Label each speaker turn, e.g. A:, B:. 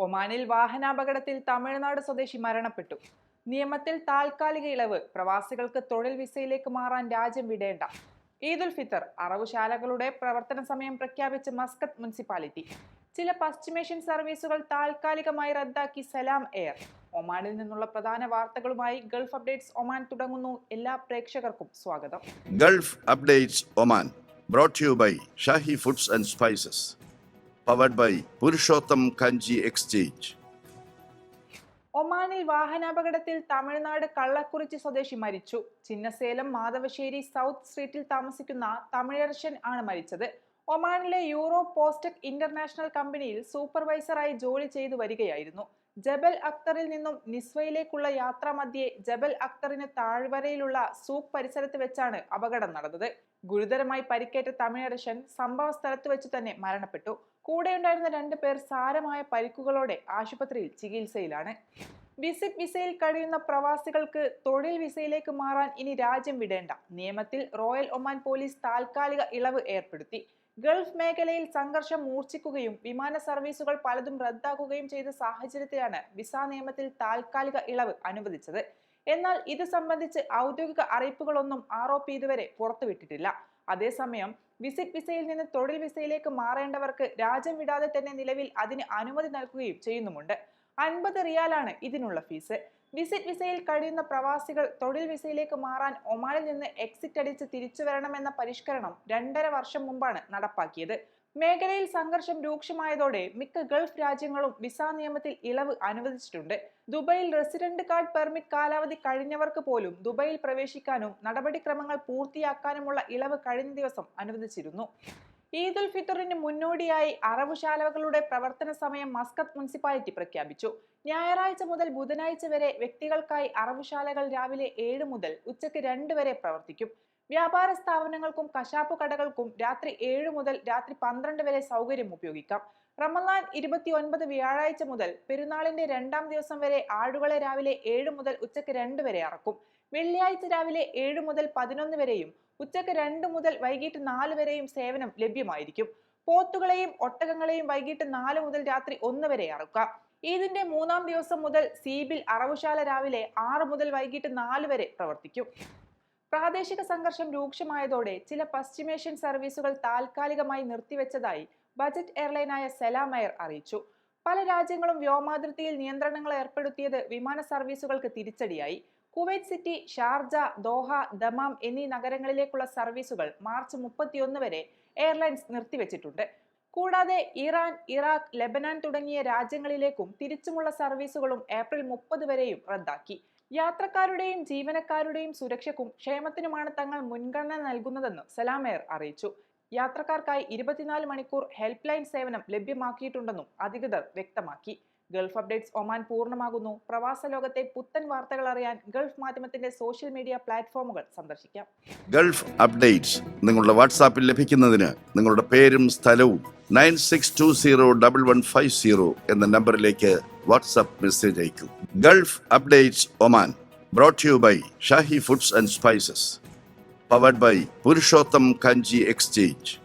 A: ഒമാനിൽ വാഹനാപകടത്തിൽ തമിഴ്നാട് സ്വദേശി മരണപ്പെട്ടു. നിയമത്തിൽ താൽക്കാലിക ഇളവ്. പ്രവാസികൾക്ക് തൊഴിൽ വിസയിലേക്ക് മാറാൻ രാജ്യം വിടേണ്ട. ഈദുൽ ഫിത്തർ. അറവുശാലകളുടെ പ്രവർത്തന സമയം പ്രഖ്യാപിച്ച് മസ്കത്ത് മുനിസിപ്പാലിറ്റി. ചില പശ്ചിമേഷ്യൻ സർവീസുകൾ താൽക്കാലികമായി റദ്ദാക്കി സലാം എയർ. ഒമാനിൽ നിന്നുള്ള പ്രധാന വാർത്തകളുമായി ഗൾഫ് അപ്ഡേറ്റ്സ് ഒമാൻ തുടങ്ങുന്നു. എല്ലാ പ്രേക്ഷകർക്കും സ്വാഗതം.
B: Gulf updates Oman brought to you by Shahi Foods and Spices, powered by Purushottam Kanji Exchange.
A: ഒമാനിൽ വാഹനാപകടത്തിൽ തമിഴ്നാട് കള്ളക്കുറിച്ചി സ്വദേശി മരിച്ചു. ചിന്നസേലം മാധവശ്ശേരി സൗത്ത് സ്ട്രീറ്റിൽ താമസിക്കുന്ന തമിഴർഷൻ ആണ് മരിച്ചത്. ഒമാനിലെ യൂറോ പോസ്റ്റക് ഇന്റർനാഷണൽ കമ്പനിയിൽ സൂപ്പർവൈസറായി ജോലി ചെയ്തു വരികയായിരുന്നു. ജബൽ അക്തറിൽ നിന്നും നിസ്വയിലേക്കുള്ള യാത്രാമധ്യേ ജബൽ അക്തറിന് താഴ്വരയിലുള്ള സൂക്ക് പരിസരത്ത് വെച്ചാണ് അപകടം നടന്നത്. ഗുരുതരമായി പരിക്കേറ്റ തമിഴരശൻ സംഭവ സ്ഥലത്ത് വെച്ച് തന്നെ മരണപ്പെട്ടു. കൂടെയുണ്ടായിരുന്ന 2 പേർ സാരമായ പരിക്കുകളോടെ ആശുപത്രിയിൽ ചികിത്സയിലാണ്. വിസിറ്റ് വിസയിൽ കഴിയുന്ന പ്രവാസികൾക്ക് തൊഴിൽ വിസയിലേക്ക് മാറാൻ ഇനി രാജ്യം വിടേണ്ട. നിയമത്തിൽ റോയൽ ഒമാൻ പോലീസ് താൽക്കാലിക ഇളവ് ഏർപ്പെടുത്തി. ഗൾഫ് മേഖലയിൽ സംഘർഷം മൂർച്ഛിക്കുകയും വിമാന സർവീസുകൾ പലതും റദ്ദാക്കുകയും ചെയ്ത സാഹചര്യത്തിലാണ് വിസ നിയമത്തിൽ താൽക്കാലിക ഇളവ് അനുവദിച്ചത്. എന്നാൽ ഇത് സംബന്ധിച്ച് ഔദ്യോഗിക അറിയിപ്പുകളൊന്നും ROP ഇതുവരെ പുറത്തുവിട്ടിട്ടില്ല. അതേസമയം വിസിറ്റ് വിസയിൽ നിന്ന് തൊഴിൽ വിസയിലേക്ക് മാറേണ്ടവർക്ക് രാജ്യം വിടാതെ തന്നെ നിലവിൽ അതിന് അനുമതി നൽകുകയും ചെയ്യുന്നുമുണ്ട്. 50 റിയാലാണ് ഇതിനുള്ള ഫീസ്. വിസിറ്റ് വിസയിൽ കഴിയുന്ന പ്രവാസികൾ തൊഴിൽ വിസയിലേക്ക് മാറാൻ ഒമാനിൽ നിന്ന് എക്സിറ്റ് അടിച്ച് തിരിച്ചു വരണമെന്ന പരിഷ്കരണം 2.5 വർഷം മുമ്പാണ് നടപ്പാക്കിയത്. മേഖലയിൽ സംഘർഷം രൂക്ഷമായതോടെ മിക്ക ഗൾഫ് രാജ്യങ്ങളും വിസ നിയമത്തിൽ ഇളവ് അനുവദിച്ചിട്ടുണ്ട്. ദുബൈയിൽ റെസിഡന്റ് കാർഡ് പെർമിറ്റ് കാലാവധി കഴിഞ്ഞവർക്ക് പോലും ദുബൈയിൽ പ്രവേശിക്കാനും നടപടിക്രമങ്ങൾ പൂർത്തിയാക്കാനുമുള്ള ഇളവ് കഴിഞ്ഞ ദിവസം അനുവദിച്ചിരുന്നു. ഈദുൽ ഫിത്തറിന് മുന്നോടിയായി അറവുശാലകളുടെ പ്രവർത്തന സമയം മസ്കത്ത് മുനിസിപ്പാലിറ്റി പ്രഖ്യാപിച്ചു. ഞായറാഴ്ച മുതൽ ബുധനാഴ്ച വരെ വ്യക്തികൾക്കായി അറവുശാലകൾ രാവിലെ 7 മുതൽ ഉച്ചയ്ക്ക് 2 വരെ പ്രവർത്തിക്കും. വ്യാപാര സ്ഥാപനങ്ങൾക്കും കശാപ്പു കടകൾക്കും രാത്രി 7 മുതൽ രാത്രി 12 വരെ സൗകര്യം ഉപയോഗിക്കാം. റമദാൻ 29 വ്യാഴാഴ്ച മുതൽ പെരുന്നാളിന്റെ 2ാം ദിവസം വരെ ആടുകളെ രാവിലെ 7 മുതൽ ഉച്ചയ്ക്ക് 2 വരെ അറക്കും. വെള്ളിയാഴ്ച രാവിലെ 7 മുതൽ 11 വരെയും ഉച്ചയ്ക്ക് 2 മുതൽ വൈകിട്ട് 4 വരെയും സേവനം ലഭ്യമായിരിക്കും. പോത്തുകളെയും ഒട്ടകങ്ങളെയും വൈകിട്ട് 4 മുതൽ രാത്രി 1 വരെ അറക്കാം. ഈദിന്റെ 3ാം ദിവസം മുതൽ സീബിൽ അറവുശാല രാവിലെ 6 മുതൽ വൈകിട്ട് 4 വരെ പ്രവർത്തിക്കും. പ്രാദേശിക സംഘർഷം രൂക്ഷമായതോടെ ചില പശ്ചിമേഷ്യൻ സർവീസുകൾ താൽക്കാലികമായി നിർത്തിവെച്ചതായി ബജറ്റ് എയർലൈനായ സലാം എയർ അറിയിച്ചു. പല രാജ്യങ്ങളും വ്യോമാതിർത്തിയിൽ നിയന്ത്രണങ്ങൾ ഏർപ്പെടുത്തിയത് വിമാന സർവീസുകൾക്ക് തിരിച്ചടിയായി. Kuwait city, Sharjah, Doha, Dammam എന്നീ നഗരങ്ങളിലേക്കുള്ള സർവീസുകൾ മാർച്ച് 31 വരെ എയർലൈൻസ് നിർത്തിവെച്ചിട്ടുണ്ട്. കൂടാതെ ഇറാൻ, ഇറാഖ്, ലെബനാൻ തുടങ്ങിയ രാജ്യങ്ങളിലേക്കും തിരിച്ചുമുള്ള സർവീസുകളും ഏപ്രിൽ 30 വരെയും റദ്ദാക്കി. യാത്രക്കാരുടെയും ജീവനക്കാരുടെയും സുരക്ഷയ്ക്കും ക്ഷേമത്തിനുമാണ് തങ്ങൾ മുൻഗണന നൽകുന്നതെന്ന് സലാം എയർ അറിയിച്ചു. യാത്രക്കാർക്കായി 24 മണിക്കൂർ ഹെൽപ്പ് ലൈൻ സേവനം ലഭ്യമാക്കിയിട്ടുണ്ടെന്നും അധികൃതർ വ്യക്തമാക്കി. ഗൾഫ് അപ്ഡേറ്റ്സ് ഒമാൻ പൂർണ്ണമാകുന്നു. പ്രവാസ ലോകത്തെ പുത്തൻ വാർത്തകൾ അറിയാൻ ഗൾഫ് മാധ്യമത്തിന്റെ സോഷ്യൽ മീഡിയ പ്ലാറ്റ്ഫോമുകൾ സന്ദർശിക്കാം.
B: ഗൾഫ് അപ്ഡേറ്റ്സ് നിങ്ങളുടെ വാട്സാപ്പിൽ ലഭിക്കുന്നതിന് നിങ്ങളുടെ പേരും സ്ഥലവും 96201150 എന്ന നമ്പറിലേക്ക് വാട്സാപ്പ് മെസ്സേജ് അയക്കൂ. Gulf updates Oman brought to you by Shahi Foods and Spices, powered by Purushottam Kanji Exchange.